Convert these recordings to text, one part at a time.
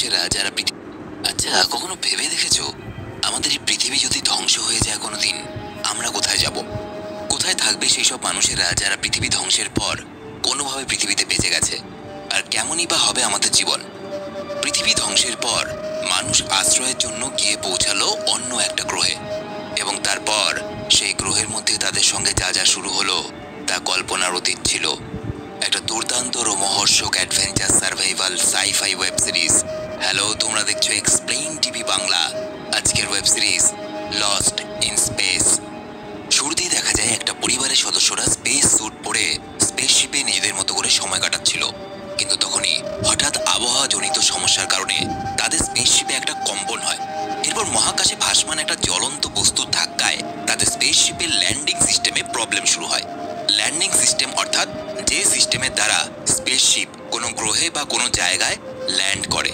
মানুষেরা যারা আচ্ছা, কখনো ভেবে দেখেছো আমাদের এই পৃথিবী যদি ধ্বংস হয়ে যায় কোনোদিন, আমরা কোথায় যাব? কোথায় থাকবে সেই সব মানুষেরা যারা পৃথিবী ধ্বংসের পর কোনোভাবে পৃথিবীতে বেঁচে গেছে? আর কেমনই বা হবে আমাদের জীবন? পৃথিবী ধ্বংসের পর মানুষ আশ্রয়ের জন্য গিয়ে পৌঁছালো অন্য একটা গ্রহে, এবং তারপর সেই গ্রহের মধ্যে তাদের সঙ্গে যা যা শুরু হলো তা কল্পনার অতীত ছিল। একটা দুর্দান্ত রোমহর্ষক adventure survival sci fi web series. Hello, তোমরা দেখছো এক্সপ্লেইন টিভি বাংলা। আজকের web series lost in space. শুরুতেই দেখা যায় একটা পরিবারের সদস্যরা স্পেস স্যুট পরে স্পেসশিপে নিজেদের মতো করে সময় কাটাচ্ছিল। কিন্তু তখনই হঠাৎ আবহাওয়াজনিত সমস্যার কারণে তাদের স্পেসশিপে একটা কম্পন হয়। এরপর মহাকাশে ভাসমান একটা জ্বলন্ত বস্তুর ধাক্কায় তাদের স্পেসশিপের ল্যান্ডিং সিস্টেমে প্রবলেম শুরু হয়। ল্যান্ডিং সিস্টেম অর্থাৎ যে সিস্টেমের দ্বারা স্পেসশিপ কোনো গ্রহে বা কোনো জায়গায় ল্যান্ড করে।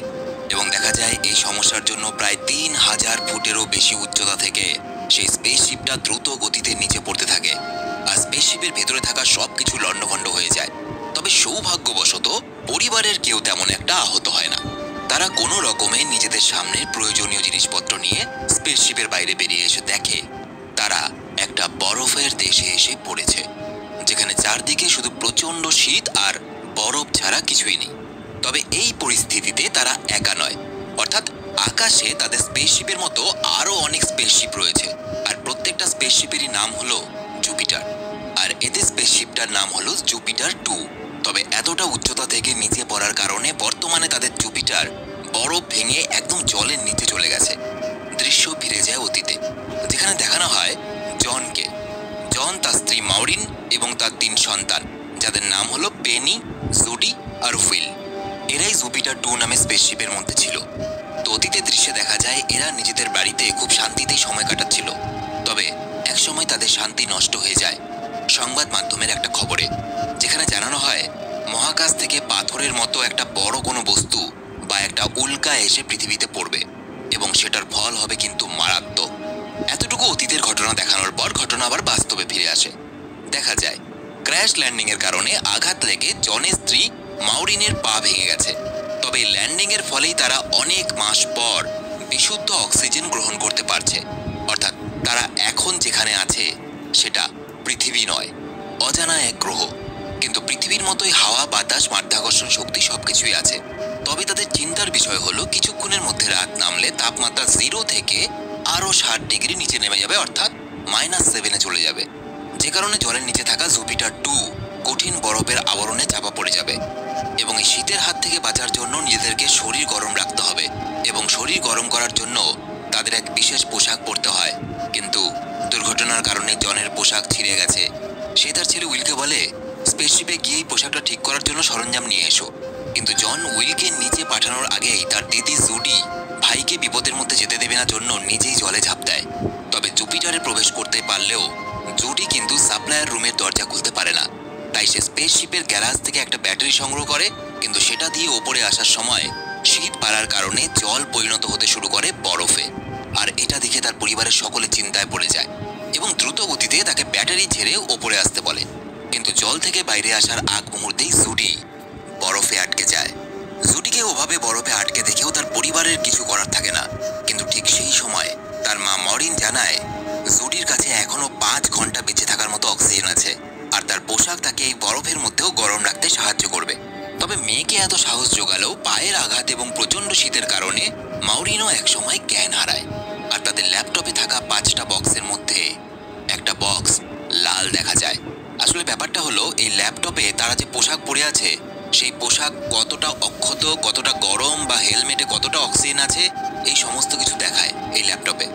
এবং দেখা যায় এই সমস্যার জন্য প্রায় 3000 ফুটেরও বেশি উচ্চতা থেকে সেই স্পেসশিপটা দ্রুত গতিতে নিচে পড়তে থাকে, আর স্পেসশিপের ভেতরে থাকা সবকিছু লণ্ডভণ্ড হয়ে যায়। তবে সৌভাগ্যবশত পরিবারের কেউ তেমন একটা আহত হয় না। তারা কোনো রকমে নিজেদের সামনের প্রয়োজনীয় জিনিসপত্র নিয়ে স্পেসশিপের বাইরে বেরিয়ে এসে দেখে তারা একটা বরফের দেশে এসে পড়েছে, যেখানে চারদিকে শুধু প্রচণ্ড শীত আর বরফ ছাড়া কিছুই নেই। তবে এই পরিস্থিতিতে তারা একা নয়, অর্থাৎ আকাশে তাদের স্পেসশিপের মতো আরও অনেক স্পেসশিপ রয়েছে, আর প্রত্যেকটা স্পেসশিপেরই নাম হলো জুপিটার। আর এদের স্পেসশিপটার নাম হলো জুপিটার 2। তবে এতটা উচ্চতা থেকে নিচে পড়ার কারণে বর্তমানে তাদের জুপিটার বরফ ভেঙে একদম জলের নিচে চলে গেছে। দৃশ্য ফিরে যায় অতীতে, যেখানে দেখানো হয় জনকে। জন, তার স্ত্রী মাউরিন এবং তার 3 সন্তান, যাদের নাম হলো পেনি, জুডি আর উইল। এরাই জুপিটার 2 নামে স্পেসশিপের মধ্যে ছিল। তো অতীতের দৃশ্যে দেখা যায় এরা নিজেদের বাড়িতে খুব শান্তিতেই সময় কাটাচ্ছিল। তবে একসময় তাদের শান্তি নষ্ট হয়ে যায় সংবাদ মাধ্যমের একটা খবরে, যেখানে জানানো হয় মহাকাশ থেকে পাথরের মতো একটা বড় কোনো বস্তু বা একটা উল্কা এসে পৃথিবীতে পড়বে, এবং সেটার ফল হবে কিন্তু মারাত্মক। এতটুকু অতীতের ঘটনা দেখানোর পর ঘটনা আবার বাস্তবে ফিরে আসে। দেখা যায় ক্র্যাশ ল্যান্ডিং এর কারণে আঘাত লেগে জনের স্ত্রী মাউরিনের পা ভেঙে গেছে। তবে ল্যান্ডিং এর ফলেই তারা অনেক মাস পর বিশুদ্ধ অক্সিজেন গ্রহণ করতে পারছে। অর্থাৎ তারা এখন যেখানে আছে সেটা পৃথিবী নয়, অজানা এক গ্রহ। কিন্তু পৃথিবীর মতোই হাওয়া, বাতাস, মাধ্যাকর্ষণ শক্তি সবকিছুই আছে। তবে তাদের চিন্তার বিষয় হলো কিছুক্ষণের মধ্যে রাত নামলে তাপমাত্রা 0 থেকে আরও 60 ডিগ্রি নিচে নেমে যাবে, অর্থাৎ -7-এ চলে যাবে। যে কারণে জলের নিচে থাকা জুপিটার 2 কঠিন বরফের আবরণে চাপা পড়ে যাবে। এবং এই শীতের হাত থেকে বাঁচার জন্য নিজেদেরকে শরীর গরম রাখতে হবে, এবং শরীর গরম করার জন্য তাদের এক বিশেষ পোশাক পরতে হয়। কিন্তু দুর্ঘটনার কারণে জনের পোশাক ছিঁড়ে গেছে। সে তার ছেলে উইলকে বলে স্পেসশিপে গিয়ে এই পোশাকটা ঠিক করার জন্য সরঞ্জাম নিয়ে এসো। কিন্তু জন উইলকে নিচে পাঠানোর আগেই তার দিদি জুডি ভাইকে বিপদের মধ্যে যেতে দেবে না জন্য নিজেই জলে ঝাঁপ দেয়। তবে জুপিটারে প্রবেশ করতে পারলেও জুডি কিন্তু সাপ্লায়ার রুমের দরজা খুলতে পারে না। তাই সে স্পেসশিপের গ্যারাজ থেকে একটা ব্যাটারি সংগ্রহ করে, কিন্তু সেটা দিয়ে ওপরে আসার সময় শীত বাড়ার কারণে জল পরিণত হতে শুরু করে বরফে। আর এটা দেখে তার পরিবারের সকলে চিন্তায় পড়ে যায় এবং দ্রুত গতিতে তাকে ব্যাটারি ছেড়ে ওপরে আসতে বলে। কিন্তু জল থেকে বাইরে আসার আগ মুহূর্তেই জুডি বরফে আটকে যায়। জুডিকে ওভাবে বরফে আটকে দেখেও তার পরিবারের কিছু করার থাকে না। কিন্তু ঠিক সেই সময় তার মা মরিন জানায় জুডির কাছে এখনো 5 ঘন্টা বেঁচে থাকার মতো অক্সিজেন আছে, আর তার পোশাক তাকে এই বরফের মধ্যেও গরম রাখতে সাহায্য করবে। তবে মেয়েকে এত সাহস জোগালেও পায়ের আঘাত এবং প্রচণ্ড শীতের কারণে মাউরিনও একসময় জ্ঞান হারায়। আর তাদের ল্যাপটপে থাকা 5টা বক্সের মধ্যে একটা বক্স লাল দেখা যায়। আসলে ব্যাপারটা হলো এই ল্যাপটপে তারা যে পোশাক পরে আছে সেই পোশাক কতটা অক্ষত, কতটা গরম, বা হেলমেটে কতটা অক্সিজেন আছে, এই সমস্ত কিছু দেখায় এই ল্যাপটপে।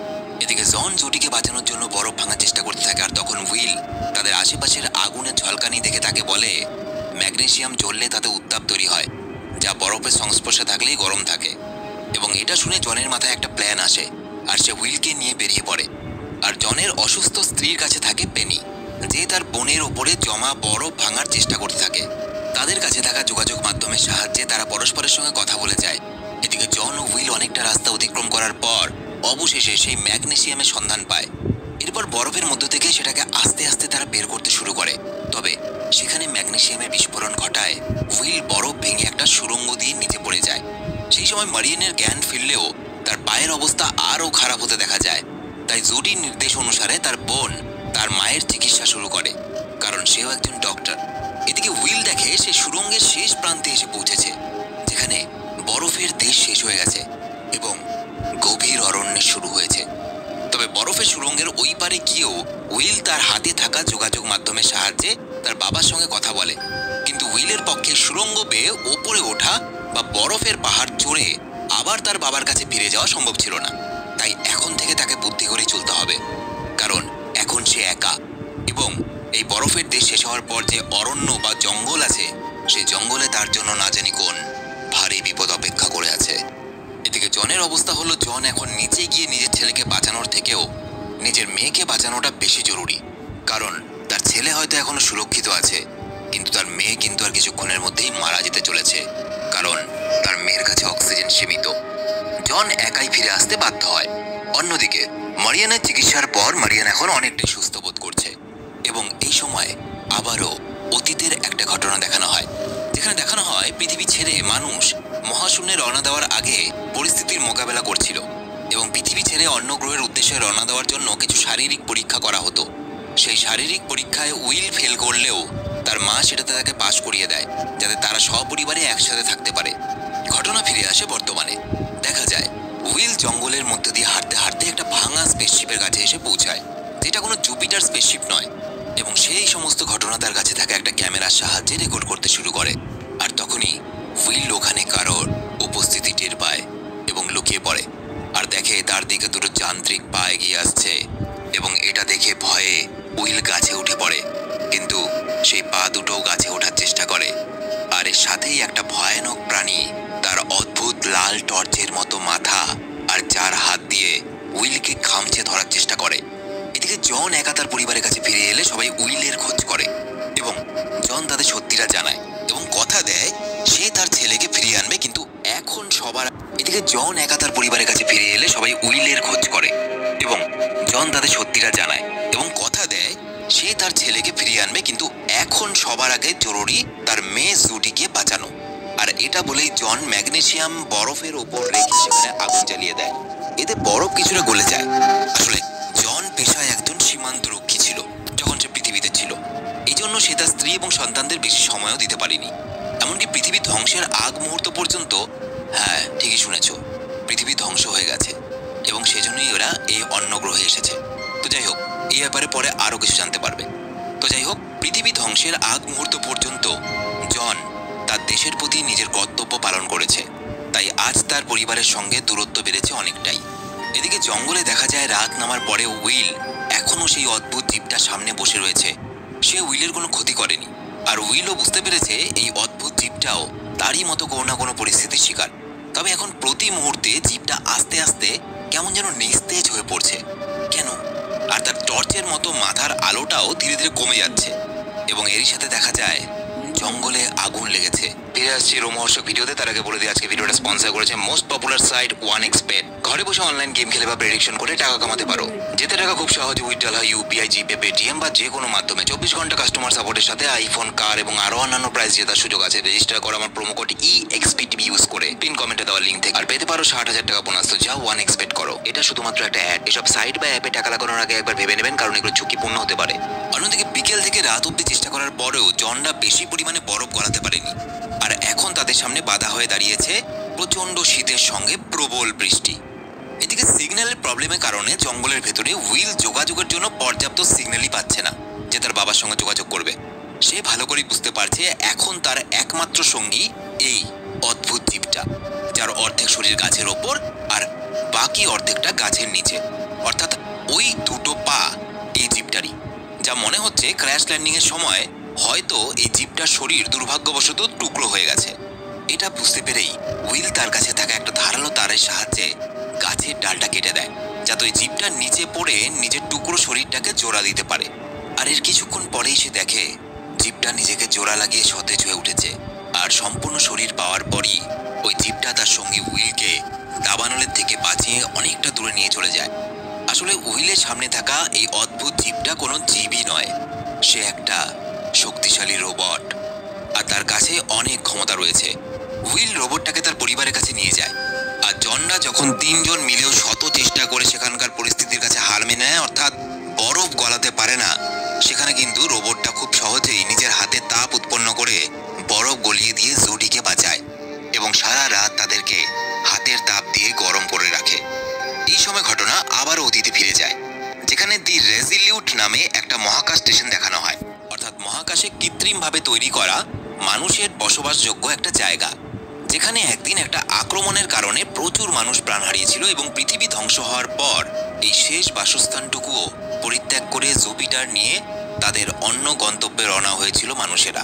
এদিকে জন জুডিকে বাঁচানোর জন্য বরফ ভাঙার চেষ্টা করতে থাকে, আর তখন উইল তাদের আশেপাশের আগুনের ঝলকানি দেখে তাকে বলে ম্যাগনেসিয়াম জ্বললে তাতে উত্তাপ তৈরি হয়, যা বরফের সংস্পর্শে থাকলেই গরম থাকে। এবং এটা শুনে জনের মাথায় একটা প্ল্যান আসে, আর সে উইলকে নিয়ে বেরিয়ে পড়ে। আর জনের অসুস্থ স্ত্রীর কাছে থাকে পেনি, যে তার বোনের ওপরে জমা বরফ ভাঙার চেষ্টা করতে থাকে। তাদের কাছে থাকা যোগাযোগ মাধ্যমের সাহায্যে তারা পরস্পরের সঙ্গে কথা বলে যায়। এদিকে জন ও উইল অনেকটা রাস্তা অতিক্রম করার পর অবশেষে সেই ম্যাগনেসিয়ামের সন্ধান পায়। এরপর বরফের মধ্য থেকে সেটাকে আস্তে আস্তে তারা বের করতে শুরু করে। তবে সেখানে ম্যাগনেসিয়ামের বিস্ফোরণ ঘটায় উইল বরফ ভেঙে একটা সুড়ঙ্গ দিয়ে নিচে পড়ে যায়। সেই সময় মারিয়ানের জ্ঞান ফিরলেও তার পায়ের অবস্থা আরও খারাপ হতে দেখা যায়। তাই জুডির নির্দেশ অনুসারে তার বোন তার মায়ের চিকিৎসা শুরু করে, কারণ সেও একজন ডক্টর। এদিকে উইল দেখে সে সুড়ঙ্গের শেষ প্রান্তে এসে পৌঁছেছে, যেখানে বরফের দেশ শেষ হয়ে গেছে এবং গভীর অরণ্যের শুরু হয়েছে। তবে বরফের সুড়ঙ্গের ওই পারে গিয়েও উইল তার হাতে থাকা যোগাযোগ মাধ্যমের সাহায্যে তার বাবার সঙ্গে কথা বলে, কিন্তু উইলের পক্ষে সুড়ঙ্গ বেয়ে ওপরে ওঠা বা বরফের পাহাড় চড়ে আবার তার বাবার কাছে ফিরে যাওয়া সম্ভব ছিল না। তাই এখন থেকে তাকে বুদ্ধি করে চলতে হবে, কারণ এখন সে একা এবং এই বরফের দেশ শেষ হওয়ার পর যে অরণ্য বা জঙ্গল আছে, সেই জঙ্গলে তার জন্য না জানি কোন ভারী বিপদ অপেক্ষা করে আছে। এদিকে জনের অবস্থা হলো, জন এখন নিচে গিয়ে নিজের ছেলেকে বাঁচানোর থেকেও নিজের মেয়েকে বাঁচানোটা বেশি জরুরি, কারণ তার ছেলে হয়তো এখনো সুরক্ষিত আছে, কিন্তু তার মেয়ে কিন্তু আর কিছুক্ষণের মধ্যেই মারা যেতে চলেছে, কারণ তার মেয়ের কাছে অক্সিজেন সীমিত। জন একাই ফিরে আসতে বাধ্য হয়। অন্যদিকে মারিয়ানের চিকিৎসার পর মারিয়ান এখন অনেকটাই সুস্থ বোধ করছে এবং এই সময় আবারও অতীতের একটা ঘটনা দেখানো হয়, যেখানে দেখানো হয় পৃথিবী ছেড়ে মানুষ মহাশূন্যে রওনা দেওয়ার আগে পরিস্থিতির মোকাবেলা করছিল এবং পৃথিবী ছেড়ে অন্য গ্রহের উদ্দেশ্যে রওনা দেওয়ার জন্য কিছু শারীরিক পরীক্ষা করা হতো। সেই শারীরিক পরীক্ষায় উইল ফেল করলেও তার মা সেটাতে তাকে পাশ করিয়ে দেয়, যাতে তারা সপরিবারে একসাথে থাকতে পারে। ঘটনা ফিরে আসে বর্তমানে। দেখা যায় উইল জঙ্গলের মধ্যে দিয়ে হাঁটতে হাঁটতে একটা ভাঙা স্পেসশিপের কাছে এসে পৌঁছায়, যেটা কোনো জুপিটার স্পেসশিপ নয়, এবং সেই সমস্ত ঘটনা তার কাছে থাকা একটা ক্যামেরার সাহায্যে রেকর্ড করতে শুরু করে। আর তখনই উইল ওখানে কারোর উপস্থিতি টের পায় এবং লুকিয়ে পড়ে, আর দেখে তার দিকে দুটো যান্ত্রিক পা এগিয়ে আসছে এবং এটা দেখে ভয়ে উইল গাছে উঠে পড়ে, কিন্তু সেই পা দুটো গাছে ওঠার চেষ্টা করে। আর এর সাথেই একটা ভয়ানক প্রাণী তার অদ্ভুত লাল টর্চের মতো মাথা আর 4 হাত দিয়ে উইলকে খামচে ধরার চেষ্টা করে। এদিকে জন একা তার পরিবারের কাছে ফিরে এলে সবাই উইলের খোঁজ করে এবং জন তাদের সত্যিটা জানায় এবং কথা দেয় সে তার ছেলেকে ফিরিয়ে আনবে, কিন্তু এখন সবার এদিকে জন একা তার পরিবারের কাছে ফিরে এলে সবাই উইলের খোঁজ করে এবং জন তাদের সত্যিটা জানায় এবং কথা দেয় সে তার ছেলেকে ফিরিয়ে আনবে, কিন্তু এখন সবার আগে জরুরি তার মেয়ে জুডিকে বাঁচানো। আর এটা বলেই জন ম্যাগনেসিয়াম বরফের ওপর রেখে সেখানে আগুন জ্বালিয়ে দেয়। এতে বরফ কিছুটা গলে যায়। আসলে জন পেশায় একজন সীমান্তরক্ষী ছিল যখন সে পৃথিবীতে ছিল, এই জন্য সে তার স্ত্রী এবং সন্তানদের বেশি সময়ও দিতে পারেনি। এমনকি পৃথিবী ধ্বংসের আগ মুহূর্ত পর্যন্ত, হ্যাঁ ঠিকই শুনেছ, পৃথিবী ধ্বংস হয়ে গেছে এবং সেজন্যই ওরা এই অন্য গ্রহে এসেছে। তো যাই হোক, এই ব্যাপারে পরে আরও কিছু জানতে পারবে। তো যাই হোক, পৃথিবী ধ্বংসের আগ মুহূর্ত পর্যন্ত জন তার দেশের প্রতি নিজের কর্তব্য পালন করেছে, তাই আজ তার পরিবারের সঙ্গে দূরত্ব বেড়েছে অনেকটাই। এদিকে জঙ্গলে দেখা যায় রাত নামার পরে উইল এখনও সেই অদ্ভুত জীবটার সামনে বসে রয়েছে। সে উইলের কোনো ক্ষতি করেনি, আর উইলও বুঝতে পেরেছে এই অদ্ভুত জীবটাও তারই মতো কোনো না কোনো পরিস্থিতির শিকার। তবে এখন প্রতি মুহূর্তে জীবটা আস্তে আস্তে কেমন যেন নিস্তেজ হয়ে পড়ছে। কেন? আর তার টর্চের মতো মাথার আলোটাও ধীরে ধীরে কমে যাচ্ছে এবং এরই সাথে দেখা যায় জঙ্গলে আগুন লেগেছে। ফিরে আসছি রোমহর্ষক ভিডিওতে। তার আগে বলে দিই আজকে ভিডিওটা স্পন্সর করেছে মোস্ট পপুলার সাইট 1xbet। ঘরে বসে অনলাইন গেম খেলে বা প্রেডিকশন করে টাকা কামাতে পারো। যেতে টাকা খুব সহজে উইথড্রল হয় ইউপিআই, জিপে, পেটিএম বা যে কোনো মাধ্যমে। 24 ঘন্টা কাস্টমার সাপোর্টের সাথে আইফোন, কার এবং আরো অন্যান্য প্রাইজ জেতার সুযোগ আছে। রেজিস্টার করো আমার প্রোমো কোড EXPTV ইউজ করে পিন কমেন্টে দেওয়া লিঙ্ক থেকে, আর পেতে পারো 60,000 টাকা বোনাস। তো যাও 1xbet করো। এটা শুধুমাত্র একটা অ্যাড। এসব সাইট বা অ্যাপে টাকা লাগানোর আগে একবার ভেবে নেবেন, কারণ এগুলো ঝুঁকিপূর্ণ হতে পারে। অন্যদিকে বিকেল থেকে রাত অব্দি চেষ্টা করার পরেও জনরা বেশি পরিমাণে বরফ গলাতে পারেনি, আর এখন তাদের সামনে বাধা হয়ে দাঁড়িয়েছে প্রচন্ড শীতের সঙ্গে প্রবল বৃষ্টি। এদিকে সিগন্যালের প্রবলেমের কারণে জঙ্গলের ভেতরে উইল যোগাযোগের জন্য পর্যাপ্ত সিগন্যালই পাচ্ছে না যে তার বাবার সঙ্গে যোগাযোগ করবে। সে ভালো করেই বুঝতে পারছে এখন তার একমাত্র সঙ্গী এই অদ্ভুত জীবটা, যার অর্ধেক শরীর গাছের ওপর আর বাকি অর্ধেকটা গাছের নিচে, অর্থাৎ ওই দুটো পা এই জীবটারই। যা মনে হচ্ছে ক্র্যাশ ল্যান্ডিং এর সময় হয়তো এই জীবটার শরীর দুর্ভাগ্যবশত টুকরো হয়ে গেছে। এটা বুঝতে পেরেই উইল তার কাছে থাকা একটা ধারালো তারের সাহায্যে গাছের ডালটা কেটে দেয়, যাতে ওই জীবটার নিচে পড়ে নিজের টুকরো শরীরটাকে জোড়া দিতে পারে। আর এর কিছুক্ষণ পরেই সে দেখে জীবটা নিজেকে জোড়া লাগিয়ে সতেজ হয়ে উঠেছে, আর সম্পূর্ণ শরীর পাওয়ার পরই ওই জীবটা তার সঙ্গে উইলকে দাবানলের থেকে বাঁচিয়ে অনেকটা দূরে নিয়ে চলে যায়। আসলে উইলের সামনে থাকা এই অদ্ভুত জীবটা কোনো জীবই নয়, সে একটা শক্তিশালী রোবট, আর তার কাছে অনেক ক্ষমতা রয়েছে। উইল রোবটটাকে তার পরিবারের কাছে নিয়ে যায়। আর জনরা যখন 3 জন মিলেও শত চেষ্টা করে সেখানকার পরিস্থিতির কাছে হার মেনে নেয়, অর্থাৎ বরফ গলাতে পারে না, সেখানে কিন্তু রোবটটা খুব সহজেই নিজের হাতে তাপ উৎপন্ন করে বরফ গলিয়ে দিয়ে জুডিকে বাঁচায় এবং সারা রাত তাদেরকে হাতের তাপ দিয়ে গরম করে রাখে। এই সময় ঘটনা আবার অতীতে ফিরে যায়, যেখানে দি রেজিলিউট নামে একটা মহাকাশ স্টেশন দেখানো হয়, অর্থাৎ মহাকাশে কৃত্রিমভাবে তৈরি করা মানুষের বসবাসযোগ্য একটা জায়গা, যেখানে একদিন একটা আক্রমণের কারণে প্রচুর মানুষ প্রাণ হারিয়েছিল এবং পৃথিবী ধ্বংস হওয়ার পর এই শেষ বাসস্থানটুকুও পরিত্যাগ করে জুপিটার নিয়ে তাদের অন্য গন্তব্যে রওনা হয়েছিল মানুষেরা।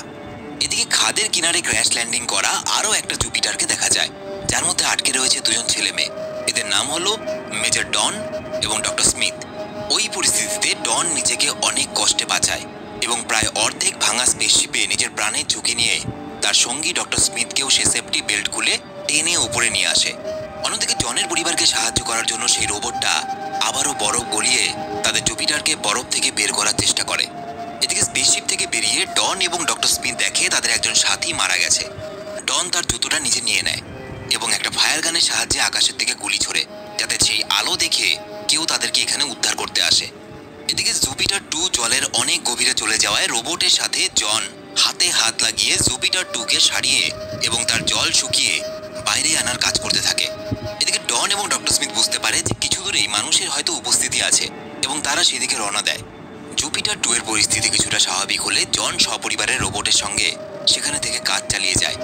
এদিকে খাদের কিনারে ক্র্যাশ ল্যান্ডিং করা আরও একটা জুপিটারকে দেখা যায়, যার মধ্যে আটকে রয়েছে 2 জন ছেলে মেয়ে। এদের নাম হলো মেজর ডন এবং ডক্টর স্মিথ। ওই পরিস্থিতিতে ডন নিজেকে অনেক কষ্টে বাঁচায় এবং প্রায় অর্ধেক ভাঙা স্পেসশিপে নিজের প্রাণের ঝুঁকি নিয়ে তার সঙ্গী ডক্টর স্মিথকেও সে সেফটি বেল্ট খুলে টেনে উপরে নিয়ে আসে। অন্যদিকে জনের পরিবারকে সাহায্য করার জন্য সেই রোবটটা আবারও বরফ গলিয়ে তাদের জুপিটারকে বরফ থেকে বের করার চেষ্টা করে। এদিকে স্পেসশিপ থেকে বেরিয়ে ডন এবং ডক্টর স্মিথ দেখে তাদের একজন সাথী মারা গেছে। ডন তার জুতোটা নিজে নিয়ে নেয় এবং একটা ফায়ার গানের সাহায্যে আকাশের দিকে গুলি ছোড়ে, যাতে সেই আলো দেখে কেউ তাদেরকে এখানে উদ্ধার করতে আসে। এদিকে জুপিটার 2 জলের অনেক গভীরে চলে যাওয়ায় রোবটের সাথে জন হাতে হাত লাগিয়ে জুপিটার 2কে সারিয়ে এবং তার জল শুকিয়ে বাইরে আনার কাজ করতে থাকে। এদিকে ডন এবং ডক্টর স্মিথ বুঝতে পারে যে কিছু দূরেই মানুষের হয়তো উপস্থিতি আছে এবং তারা সেদিকে রওনা দেয়। জুপিটার 2 এর পরিস্থিতি কিছুটা স্বাভাবিক হলে জন সপরিবারের রোবটের সঙ্গে সেখানে থেকে কাজ চালিয়ে যায়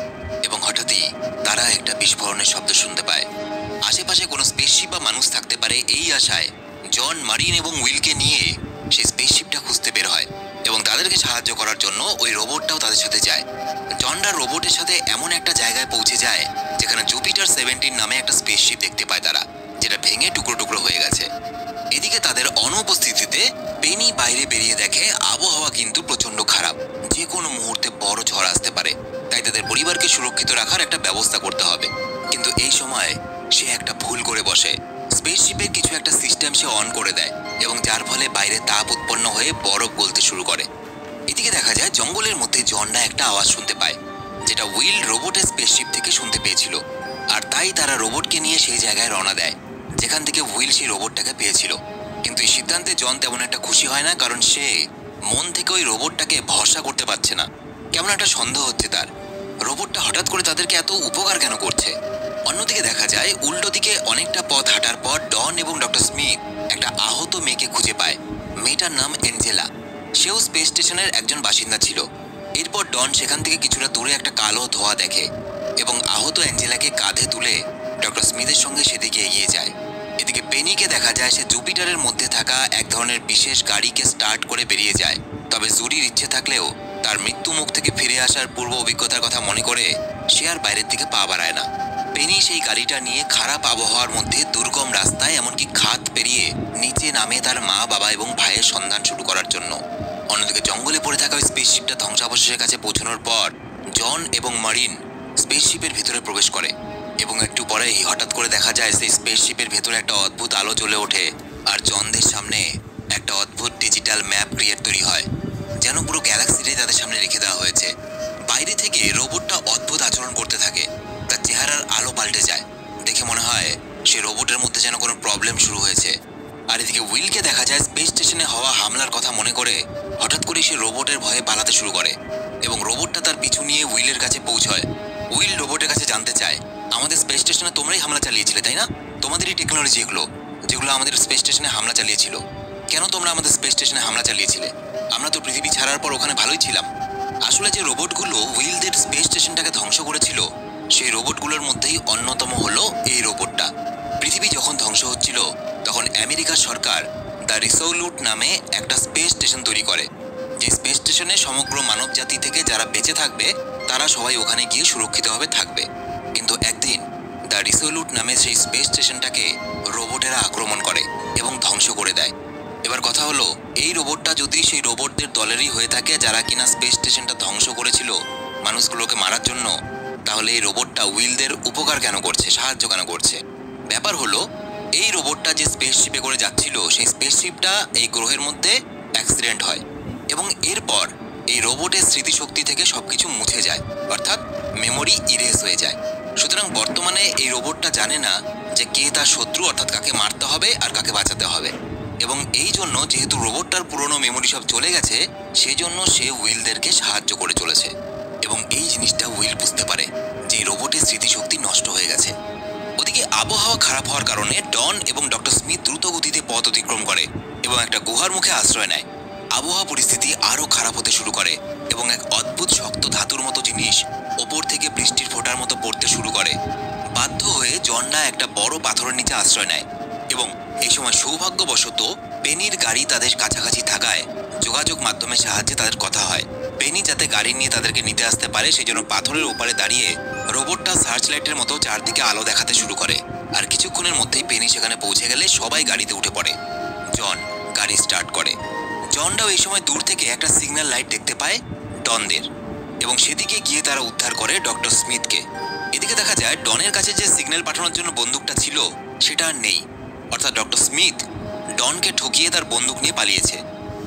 এবং হঠাৎই তারা একটা বিস্ফোরণের শব্দ শুনতে পায়। আশেপাশে কোনো স্পেসশিপ বা মানুষ থাকতে পারে এই আশায় জন মারিন এবং উইলকে নিয়ে সেই স্পেসশিপটা খুঁজতে বের হয় এবং তাদেরকে সাহায্য করার জন্য ওই রোবটটাও তাদের সাথে যায়। জনরা রোবটের সাথে এমন একটা জায়গায় পৌঁছে যায় যেখানে জুপিটার 17 নামে একটা স্পেসশিপ দেখতে পায় তারা, যেটা ভেঙে টুকরো টুকরো হয়ে গেছে। এদিকে তাদের অনুপস্থিতিতে পেনি বাইরে বেরিয়ে দেখে আবহাওয়া কিন্তু প্রচন্ড খারাপ, যে কোনো মুহূর্তে বড় ঝড় আসতে পারে, তাই তাদের পরিবারকে সুরক্ষিত রাখার একটা ব্যবস্থা করতে হবে। কিন্তু এই সময় সে একটা ভুল করে বসে। স্পেসশিপের কিছু একটা সিস্টেম সে অন করে দেয় এবং যার ফলে বাইরে তাপ উৎপন্ন হয়ে বরফ গলতে শুরু করে। এদিকে দেখা যায় জঙ্গলের মধ্যে জনরা একটা আওয়াজ শুনতে পায়, যেটা উইল রোবটের স্পেসশিপ থেকে শুনতে পেয়েছিল, আর তাই তারা রোবটকে নিয়ে সেই জায়গায় রওনা দেয় যেখান থেকে উইল সেই রোবটটাকে পেয়েছিল। কিন্তু এই সিদ্ধান্তে জন তেমন একটা খুশি হয় না, কারণ সে মন থেকে ওই রোবটটাকে ভরসা করতে পারছে না। কেমন একটা সন্দেহ হচ্ছে তার, রোবটটা হঠাৎ করে তাদেরকে এত উপকার কেন করছে। অন্যদিকে দেখা যায় উল্টো দিকে অনেকটা পথ হাঁটার পর ডন এবং ডক্টর স্মিথ একটা আহত মেয়েকে খুঁজে পায়। মেয়েটার নাম অ্যাঞ্জেলা, সেও স্পেস স্টেশনের একজন বাসিন্দা ছিল। এরপর ডন সেখান থেকে কিছুটা দূরে একটা কালো ধোঁয়া দেখে এবং আহত অ্যাঞ্জেলাকে কাঁধে তুলে ডক্টর স্মিথের সঙ্গে সেদিকে এগিয়ে যায়। এদিকে পেনিকে দেখা যায় সে জুপিটারের মধ্যে থাকা এক ধরনের বিশেষ গাড়িকে স্টার্ট করে বেরিয়ে যায়। তবে জুডির ইচ্ছে থাকলেও তার মৃত্যু মুখ থেকে ফিরে আসার পূর্ব অভিজ্ঞতার কথা মনে করে সে আর বাইরের দিকে পা বাড়ায় না। পেনি সেই গাড়িটা নিয়ে খারাপ আবহাওয়ার মধ্যে দুর্গম রাস্তায়, এমনকি খাদ পেরিয়ে নিচে নামে তার মা, বাবা এবং ভাইয়ের সন্ধান শুরু করার জন্য। অন্যদিকে জঙ্গলে পড়ে থাকা ওই স্পেসশিপটা ধ্বংসাবশেষের কাছে পৌঁছানোর পর জন এবং মারিন স্পেসশিপের ভিতরে প্রবেশ করে এবং একটু পরেই হঠাৎ করে দেখা যায় সেই স্পেসশিপের ভেতরে একটা অদ্ভুত আলো জ্বলে ওঠে আর জনদের সামনে একটা অদ্ভুত ডিজিটাল ম্যাপ ক্রিয়েট তৈরি হয়, যেন পুরো গ্যালাক্সিটাই তাদের সামনে রেখে দেওয়া হয়েছে। বাইরে থেকে রোবটটা অদ্ভুত আচরণ করতে থাকে, তার চেহারার আলো পাল্টে যায়, দেখে মনে হয় সে রোবটের মধ্যে যেন কোনো প্রবলেম শুরু হয়েছে। আর এদিকে উইলকে দেখা যায় স্পেস স্টেশনে হওয়া হামলার কথা মনে করে হঠাৎ করে সে রোবটের ভয়ে পালাতে শুরু করে এবং রোবটটা তার পিছু নিয়ে উইলের কাছে পৌঁছয়। উইল রোবটের কাছে জানতে চায়, আমাদের স্পেস স্টেশনে তোমরাই হামলা চালিয়েছিলে তাই না? তোমাদেরই টেকনোলজি এগুলো, যেগুলো আমাদের স্পেস স্টেশনে হামলা চালিয়েছিল। কেন তোমরা আমাদের স্পেস স্টেশনে হামলা চালিয়েছিলে? আমরা তো পৃথিবী ছাড়ার পর ওখানে ভালোই ছিলাম। আসলে যে রোবটগুলো উইলদের স্পেস স্টেশনটাকে ধ্বংস করেছিল, সেই রোবটগুলোর মধ্যেই অন্যতম হলো এই রোবটটা। পৃথিবী যখন ধ্বংস হচ্ছিল তখন আমেরিকার সরকার দ্য রিসোলুট নামে একটা স্পেস স্টেশন তৈরি করে, যে স্পেস স্টেশনে সমগ্র মানব জাতি থেকে যারা বেঁচে থাকবে তারা সবাই ওখানে গিয়ে সুরক্ষিতভাবে থাকবে। কিন্তু একদিন দ্য রিসোলুট নামে সেই স্পেস স্টেশনটাকে রোবটেরা আক্রমণ করে এবং ধ্বংস করে দেয়। এবার কথা হলো, এই রোবটটা যদি সেই রোবটদের দলেরই হয়ে থাকে যারা কিনা স্পেস স্টেশনটা ধ্বংস করেছিল মানুষগুলোকে মারার জন্য, তাহলে এই রোবটটা উইলদের উপকার কেন করছে, সাহায্য কেন করছে? ব্যাপার হলো, এই রোবটটা যে স্পেসশিপে করে যাচ্ছিল সেই স্পেসশিপটা এই গ্রহের মধ্যে অ্যাক্সিডেন্ট হয় এবং এরপর এই রোবটের স্মৃতিশক্তি থেকে সবকিছু মুছে যায়, অর্থাৎ মেমোরি ইরেজ হয়ে যায়। সুতরাং বর্তমানে এই রোবটটা জানে না যে কে তার শত্রু, অর্থাৎ কাকে মারতে হবে আর কাকে বাঁচাতে হবে। এবং এই জন্য যেহেতু রোবটটার পুরনো মেমোরি সব চলে গেছে, সেই জন্য সে উইলদেরকে সাহায্য করে চলেছে। এবং এই জিনিসটা উইল বুঝতে পারে যে রোবটের স্মৃতিশক্তি নষ্ট হয়ে গেছে। ওদিকে আবহাওয়া খারাপ হওয়ার কারণে ডন এবং ডক্টর স্মিথ দ্রুত গতিতে পথ অতিক্রম করে এবং একটা গুহার মুখে আশ্রয় নেয়। আবহাওয়া পরিস্থিতি আরও খারাপ হতে শুরু করে এবং এক অদ্ভুত শক্ত ধাতুর মতো জিনিস ওপর থেকে বৃষ্টির ফোঁটার মতো পড়তে শুরু করে। বাধ্য হয়ে জনরা একটা বড় পাথরের নিচে আশ্রয় নেয় এবং এই সময় সৌভাগ্যবশত পেনির গাড়ি তাদের কাছাকাছি থাকায় যোগাযোগ মাধ্যমের সাহায্যে তাদের কথা হয়। পেনি যাতে গাড়ি নিয়ে তাদেরকে নিতে আসতে পারে সেই জন্য পাথরের ওপারে দাঁড়িয়ে রোবটটা সার্চ লাইটের মতো চারদিকে আলো দেখাতে শুরু করে। আর কিছুক্ষণের মধ্যেই পেনি সেখানে পৌঁছে গেলে সবাই গাড়িতে উঠে পড়ে। জন গাড়ি স্টার্ট করে। জনরাও এই সময় দূর থেকে একটা সিগন্যাল লাইট দেখতে পায় ডনদের এবং সেদিকে গিয়ে তারা উদ্ধার করে ডক্টর স্মিথকে। এদিকে দেখা যায় ডনের কাছে যে সিগন্যাল পাঠানোর জন্য বন্দুকটা ছিল সেটা আর নেই, অর্থাৎ ডক্টর স্মিথ ডনকে ঠকিয়ে তার বন্দুক নিয়ে পালিয়েছে।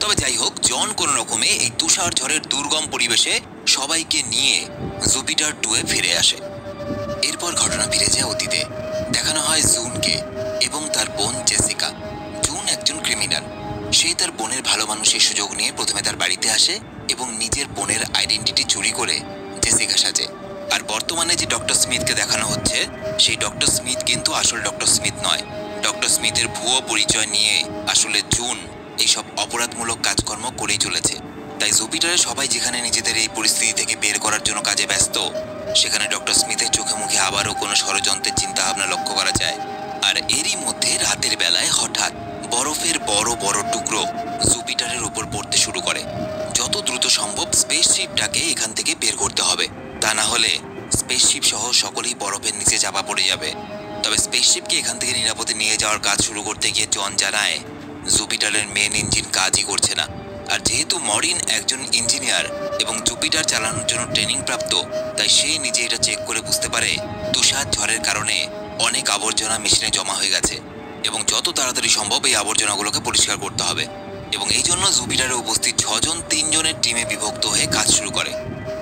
তবে যাই হোক, জন কোনো রকমে এই তুষার ঝড়ের দুর্গম পরিবেশে সবাইকে নিয়ে জুপিটার 2-এ ফিরে আসে। এরপর ঘটনা ফিরে যায় অতীতে। দেখানো হয় জুনকে এবং তার বোন জেসিকা। জুন একজন ক্রিমিনাল। সে তার বোনের ভালো মানুষের সুযোগ নিয়ে প্রথমে তার বাড়িতে আসে এবং নিজের বোনের আইডেন্টিটি চুরি করে জেসিকা সাজে। আর বর্তমানে যে ডক্টর স্মিথকে দেখানো হচ্ছে সেই ডক্টর স্মিথ কিন্তু আসল ডক্টর স্মিথ নয়। ডক্টর স্মিথের ভুয়ো পরিচয় নিয়ে আসলে জুন এইসব অপরাধমূলক কাজকর্ম করেই চলেছে। তাই জুপিটারে সবাই যেখানে নিজেদের এই পরিস্থিতি থেকে বের করার জন্য কাজে ব্যস্ত, সেখানে ডক্টর স্মিথের চোখে মুখে আবারও কোনো ষড়যন্ত্রের চিন্তাভাবনা লক্ষ্য করা যায়। আর এরই মধ্যে রাতের বেলায় হঠাৎ বরফের বড় বড় টুকরো জুপিটারের উপর পড়তে শুরু করে। যত দ্রুত সম্ভব স্পেসশিপটাকে এখান থেকে বের করতে হবে, তা না হলে স্পেসশিপ সহ সকলেই বরফের নিচে চাপা পড়ে যাবে। তবে স্পেসশিপকে এখান থেকে নিরাপদে নিয়ে যাওয়ার কাজ শুরু করতে গিয়ে জন জানায় জুপিটারের মেন ইঞ্জিন কাজই করছে না। আর যেহেতু মরিন একজন ইঞ্জিনিয়ার এবং জুপিটার চালানোর জন্য ট্রেনিং প্রাপ্ত, তাই সে নিজে এটা চেক করে বুঝতে পারে তুষার ঝড়ের কারণে অনেক আবর্জনা মেশিনে জমা হয়ে গেছে এবং যত তাড়াতাড়ি সম্ভব এই আবর্জনাগুলোকে পরিষ্কার করতে হবে। এবং এই জন্য জুপিটারে উপস্থিত 6 জন 3 জনের টিমে বিভক্ত হয়ে কাজ শুরু করে।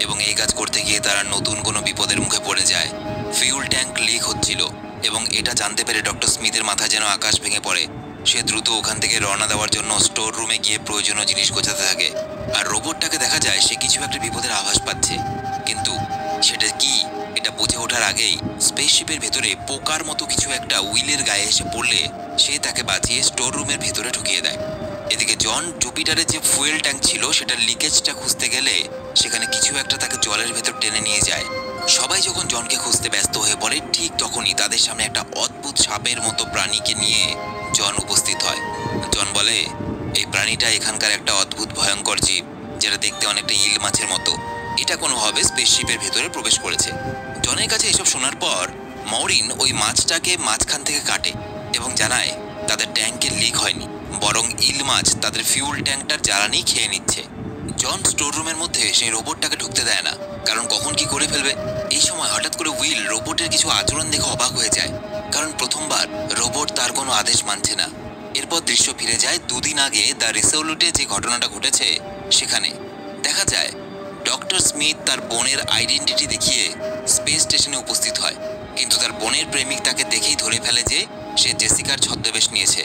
এবং এই কাজ করতে গিয়ে তারা নতুন কোনো বিপদের মুখে পড়ে যায়। ফিউল ট্যাঙ্ক লিক হচ্ছিল এবং এটা জানতে পেরে ডক্টর স্মিথের মাথায় যেন আকাশ ভেঙে পড়ে। সে দ্রুত ওখান থেকে রওনা দেওয়ার জন্য স্টোর রুমে গিয়ে প্রয়োজনীয় জিনিস গোছাতে থাকে। আর রোবটটাকে দেখা যায় সে কিছু একটা বিপদের আভাস পাচ্ছে, কিন্তু সেটা কি এটা বুঝে ওঠার আগেই স্পেসশিপের ভেতরে পোকার মতো কিছু একটা উইলের গায়ে এসে পড়লে সে তাকে বাঁচিয়ে স্টোর রুমের ভেতরে ঢুকিয়ে দেয়। এদিকে জন জুপিটারের যে ফুয়েল ট্যাঙ্ক ছিল সেটার লিকেজটা খুঁজতে গেলে সেখানে কিছু একটা তাকে জলের ভেতর টেনে নিয়ে যায়। সবাই যখন জনকে খুঁজতে ব্যস্ত হয়ে পড়ে, ঠিক তখনই তাদের সামনে একটা অদ্ভুত সাপের মতো প্রাণীকে নিয়ে জন উপস্থিত হয়। জন বলে এই প্রাণীটা এখানকার একটা অদ্ভুত ভয়ঙ্কর জীব, যেটা দেখতে অনেকটা ইল মাছের মতো। এটা কোনোভাবে স্পেসশিপের ভেতরে প্রবেশ করেছে। জনের কাছে এসব শোনার পর মরিন ওই মাছটাকে মাঝখান থেকে কাটে এবং জানায় তাদের ট্যাঙ্কের লিক হয়নি, বরং ইল মাছ তাদের ফিউল ট্যাঙ্কটার জ্বালানি খেয়ে নিচ্ছে। জন স্টোর রুমের মধ্যে সেই রোবটটাকে ঢুকতে দেয় না, কারণ কখন কি করে ফেলবে। এই সময় হঠাৎ করে উইল রোবটের কিছু আচরণ দেখে অবাক হয়ে যায়, কারণ প্রথমবার রোবট তার কোনো আদেশ মানছে না। এরপর দৃশ্য ফিরে যায় 2 দিন আগে দ্য রিসোলুটে যে ঘটনাটা ঘটেছে সেখানে। দেখা যায় ডক্টর স্মিথ তার বোনের আইডেন্টিটি দেখিয়ে স্পেস স্টেশনে উপস্থিত হয়, কিন্তু তার বোনের প্রেমিক তাকে দেখেই ধরে ফেলে যে সে জেসিকার ছদ্মবেশ নিয়েছে।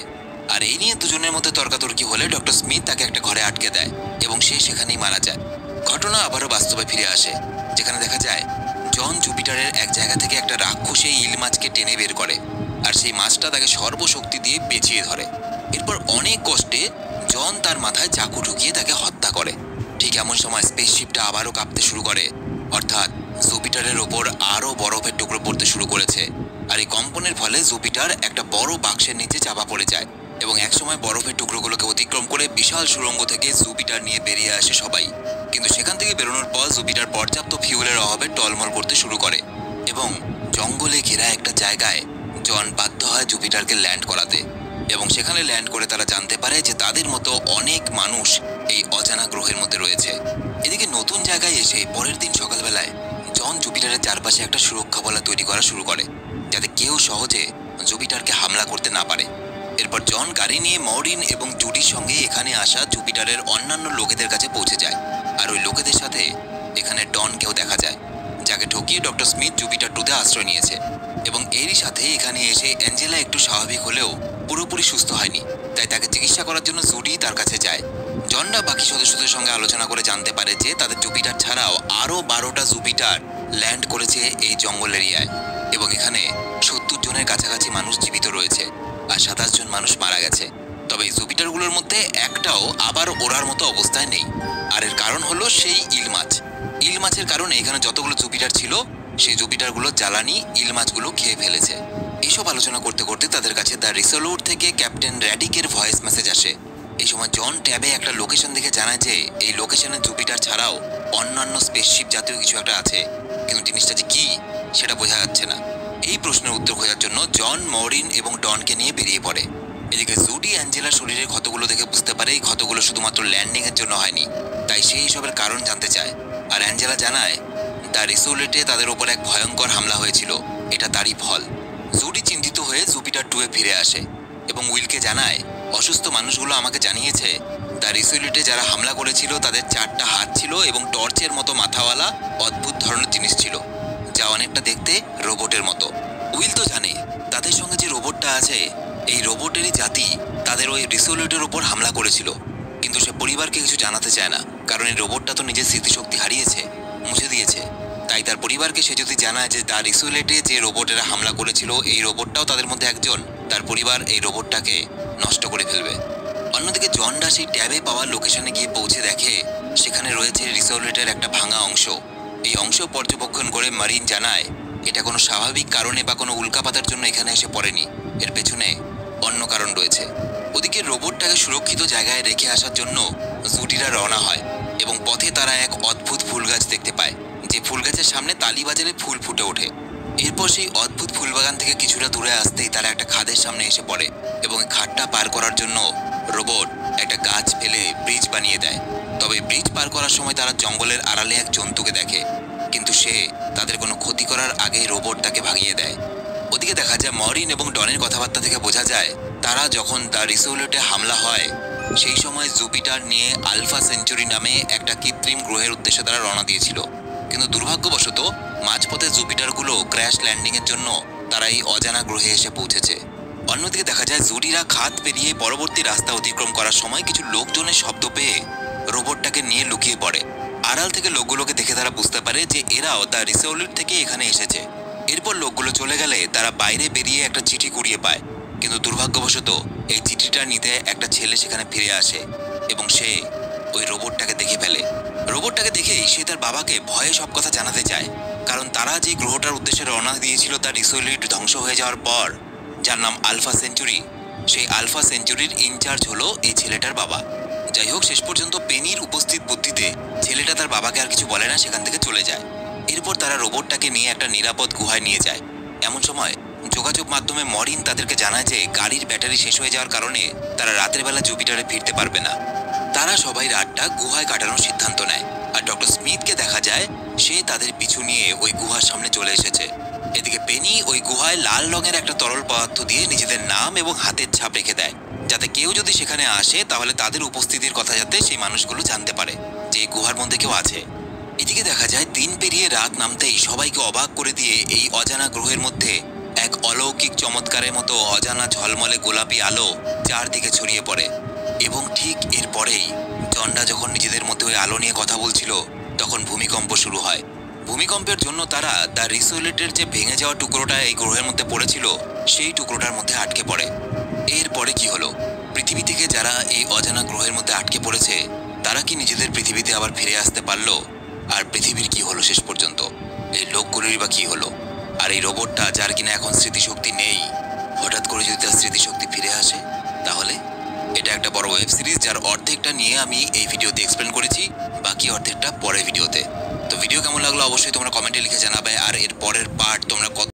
আর এই নিয়ে দুজনের মধ্যে তর্কাতর্কি হলে ডক্টর স্মিথ তাকে একটা ঘরে আটকে দেয় এবং সে সেখানেই মারা যায়। ঘটনা আবারও বাস্তবে ফিরে আসে, যেখানে দেখা যায় জন জুপিটারের এক জায়গা থেকে একটা রাক্ষসী ইল মাছকে টেনে বের করে আর সেই মাছটা তাকে সর্বশক্তি দিয়ে পেঁচিয়ে ধরে। এরপর অনেক কষ্টে জন তার মাথায় চাকু ঢুকিয়ে তাকে হত্যা করে। ঠিক এমন সময় স্পেসশিপটা আবারও কাঁপতে শুরু করে, অর্থাৎ জুপিটারের ওপর আরও বরফের টুকরো পড়তে শুরু করেছে। আর এই কম্পনের ফলে জুপিটার একটা বড় বাক্সের নিচে চাপা পড়ে যায় এবং একসময় বরফের টুকরোগুলোকে অতিক্রম করে বিশাল সুড়ঙ্গ থেকে জুপিটার নিয়ে বেরিয়ে আসে সবাই। কিন্তু সেখান থেকে বেরোনোর পর জুপিটার পর্যাপ্ত ফিউলের অভাবে টলমল করতে শুরু করে এবং জঙ্গলে ঘেরা একটা জায়গায় জন বাধ্য হয় জুপিটারকে ল্যান্ড করাতে। এবং সেখানে ল্যান্ড করে তারা জানতে পারে যে তাদের মতো অনেক মানুষ এই অজানা গ্রহের মধ্যে রয়েছে। এদিকে নতুন জায়গায় এসে পরের দিন সকালবেলায় জন জুপিটারের চারপাশে একটা সুরক্ষা বলয় তৈরি করা শুরু করে, যাতে কেউ সহজে জুপিটারকে হামলা করতে না পারে। এরপর জন গাড়ি নিয়ে মরিন এবং জুডির সঙ্গে এখানে আসা জুপিটারের অন্যান্য লোকেদের কাছে পৌঁছে যায়। আর ওই লোকেদের সাথে এখানে ডনকেও দেখা যায়, যাকে ঠকিয়ে ডক্টর স্মিথ জুপিটার 2-তে আশ্রয় নিয়েছে। এবং এরই সাথে এখানে এসে অ্যাঞ্জেলা একটু স্বাভাবিক হলেও পুরোপুরি সুস্থ হয়নি, তাই তাকে চিকিৎসা করার জন্য জুডি তার কাছে যায়। জনরা বাকি সদস্যদের সঙ্গে আলোচনা করে জানতে পারে যে তাদের জুপিটার ছাড়াও আরও 12টা জুপিটার ল্যান্ড করেছে এই জঙ্গল এরিয়ায়, এবং এখানে 70 জনের কাছাকাছি মানুষ জীবিত রয়েছে আর 27 জন মানুষ মারা গেছে। তবে এই জুপিটারগুলোর মধ্যে একটাও আবার ওড়ার মতো অবস্থায় নেই, আর এর কারণ হলো সেই ইল মাছ। ইল মাছের কারণে এখানে যতগুলো জুপিটার ছিল সেই জুপিটারগুলো জ্বালানি ইল মাছগুলো খেয়ে ফেলেছে। এইসব আলোচনা করতে করতে তাদের কাছে দ্য রিসোলুট থেকে ক্যাপ্টেন র্যাডিকের ভয়েস মেসেজ আসে। এই সময় জন ট্যাবে একটা লোকেশন দেখে জানায় যে এই লোকেশনে জুপিটার ছাড়াও অন্যান্য স্পেসশিপ জাতীয় কিছু একটা আছে, কিন্তু জিনিসটা যে কি সেটা বোঝা যাচ্ছে না। এই প্রশ্নের উত্তর খোঁজার জন্য জন মরিন এবং ডনকে নিয়ে বেরিয়ে পড়ে। এদিকে জুডি অ্যাঞ্জেলার শরীরের ক্ষতগুলো দেখে বুঝতে পারে এই ক্ষতগুলো শুধুমাত্র ল্যান্ডিং এর জন্য হয়নি, তাই সেই সবের কারণ জানতে চায়। আর অ্যাঞ্জেলা জানায় দ্য রিসোলেটে তাদের ওপর এক ভয়ঙ্কর হামলা হয়েছিল, এটা তারই ফল। জুডি চিন্তিত হয়ে জুপিটার 2-এ ফিরে আসে এবং উইলকে জানায় অসুস্থ মানুষগুলো আমাকে জানিয়েছে দ্য রিসোলেটে যারা হামলা করেছিল তাদের 4টা হাত ছিল এবং টর্চের মতো মাথাওয়ালা অদ্ভুত ধরনের জিনিস ছিল, যা অনেকটা দেখতে রোবটের মতো। উইল তো জানে তাদের সঙ্গে যে রোবটটা আছে এই রোবটেরই জাতি তাদের ওই রিসোলেটের ওপর হামলা করেছিল, কিন্তু সে পরিবারকে কিছু জানাতে চায় না, কারণ এই রোবটটা তো নিজের স্মৃতিশক্তি হারিয়েছে, মুছে দিয়েছে। তাই তার পরিবারকে সে যদি জানায় যে দ্য রিসোলেটে যে রোবটেরা হামলা করেছিল এই রোবটটাও তাদের মধ্যে একজন, তার পরিবার এই রোবটটাকে নষ্ট করে ফেলবে। অন্যদিকে জনরা সেই ট্যাবে পাওয়া লোকেশনে গিয়ে পৌঁছে দেখে সেখানে রয়েছে রিসোলেটের একটা ভাঙা অংশ। এই অংশ পর্যবেক্ষণ করে মারিন জানায় এটা কোনো স্বাভাবিক কারণে বা কোনো উল্কাপাতার জন্য এখানে এসে পড়েনি, এর পেছনে অন্য কারণ রয়েছে। ওদিকে রোবটটাকে সুরক্ষিত জায়গায় রেখে আসার জন্য জুডিরা রওনা হয় এবং পথে তারা এক অদ্ভুত ফুল গাছ দেখতে পায়, যে ফুল গাছের সামনে তালি বাজালে ফুল ফুটে ওঠে। এরপর সেই অদ্ভুত ফুলবাগান থেকে কিছুটা দূরে আসতেই তারা একটা খাদের সামনে এসে পড়ে এবং খাদটা পার করার জন্য রোবট একটা গাছ ফেলে ব্রিজ বানিয়ে দেয়। তবে ব্রিজ পার করার সময় তারা জঙ্গলের আড়ালে এক জন্তুকে দেখে, কিন্তু সে তাদের কোনো ক্ষতি করার আগেই রোবট তাকে ভাগিয়ে দেয়। ওদিকে দেখা যায় মরিন এবং ডনের কথাবার্তা থেকে বোঝা যায় তারা যখন দ্য রিসোলেটে হামলা হয় সেই সময় জুপিটার নিয়ে আলফা সেঞ্চুরি নামে একটা কৃত্রিম গ্রহের উদ্দেশ্যে তারা রওনা দিয়েছিল, কিন্তু দুর্ভাগ্যবশত মাঝপথে জুপিটারগুলো ক্র্যাশ ল্যান্ডিংয়ের জন্য তারা এই অজানা গ্রহে এসে পৌঁছেছে। অন্যদিকে দেখা যায় জুডিরা খাদ পেরিয়ে পরবর্তী রাস্তা অতিক্রম করার সময় কিছু লোকজনের শব্দ পেয়ে রোবটটাকে নিয়ে লুকিয়ে পড়ে। আড়াল থেকে লোকগুলোকে দেখে তারা বুঝতে পারে যে এরাও দ্য রিসোলেট থেকে এখানে এসেছে। এরপর লোকগুলো চলে গেলে তারা বাইরে বেরিয়ে একটা চিঠি কুড়িয়ে পায়, কিন্তু দুর্ভাগ্যবশত এই চিঠিটা নিতে একটা ছেলে সেখানে ফিরে আসে এবং সে ওই রোবটটাকে দেখে ফেলে। রোবটটাকে দেখেই সে তার বাবাকে ভয়ে সব কথা জানাতে চায়, কারণ তারা যে গ্রহটার উদ্দেশ্যে রওনা দিয়েছিল তার রিসোলেট ধ্বংস হয়ে যাওয়ার পর, যার নাম আলফা সেঞ্চুরি, সেই আলফা সেঞ্চুরির ইনচার্জ হলো এই ছেলেটার বাবা। যাই হোক, শেষ পর্যন্ত পেনির উপস্থিত বুদ্ধিতে ছেলেটা তার বাবাকে আর কিছু বলে না, সেখান থেকে চলে যায়। এরপর তারা রোবটটাকে নিয়ে একটা নিরাপদ গুহায় নিয়ে যায়। এমন সময় যোগাযোগ মাধ্যমে মরিন তাদেরকে জানায় যে গাড়ির ব্যাটারি শেষ হয়ে যাওয়ার কারণে তারা রাতের বেলা জুপিটারে ফিরতে পারবে না। তারা সবাই রাতটা গুহায় কাটানোর সিদ্ধান্ত নেয়, আর ডক্টর স্মিথকে দেখা যায় সে তাদের পিছু নিয়ে ওই গুহার সামনে চলে এসেছে। এদিকে পেনি ওই গুহায় লাল রঙের একটা তরল পদার্থ দিয়ে নিজেদের নাম এবং হাতের ছাপ রেখে দেয়, যাতে কেউ যদি সেখানে আসে তাহলে তাদের উপস্থিতির কথা যাতে সেই মানুষগুলো জানতে পারে যে এই গুহার মধ্যে কেউ আছে। এদিকে দেখা যায় দিন পেরিয়ে রাত নামতেই সবাইকে অবাক করে দিয়ে এই অজানা গ্রহের মধ্যে এক অলৌকিক চমৎকারের মতো অজানা ঝলমলে গোলাপি আলো চারদিকে ছড়িয়ে পড়ে। এবং ঠিক এরপরেই জনরা যখন নিজেদের মধ্যে ওই আলো নিয়ে কথা বলছিল তখন ভূমিকম্প শুরু হয়। ভূমিকম্পের জন্য তারা দ্য রিসোলেটের যে ভেঙে যাওয়া টুকরোটা এই গ্রহের মধ্যে পড়েছিল সেই টুকরোটার মধ্যে আটকে পড়ে। এরপরে কি হলো? পৃথিবী থেকে যারা এই অজানা গ্রহের মধ্যে আটকে পড়েছে তারা কি নিজেদের পৃথিবীতে আবার ফিরে আসতে পারলো? আর পৃথিবীর কি হলো শেষ পর্যন্ত? এই লোকগুলোরই বা কি হলো? আর এই রোবটটা যার কিনা এখন স্মৃতিশক্তি নেই, হঠাৎ করে যদি তার স্মৃতিশক্তি ফিরে আসে, তাহলে এটা একটা বড় ওয়েব সিরিজ যার অর্ধেকটা নিয়ে আমি এই ভিডিওতে এক্সপ্লেন করেছি, বাকি অর্ধেকটা পরের ভিডিওতে। তো ভিডিও কেমন লাগলো অবশ্যই তোমরা কমেন্টে লিখে জানাবে, আর এর পরের পার্ট তোমরা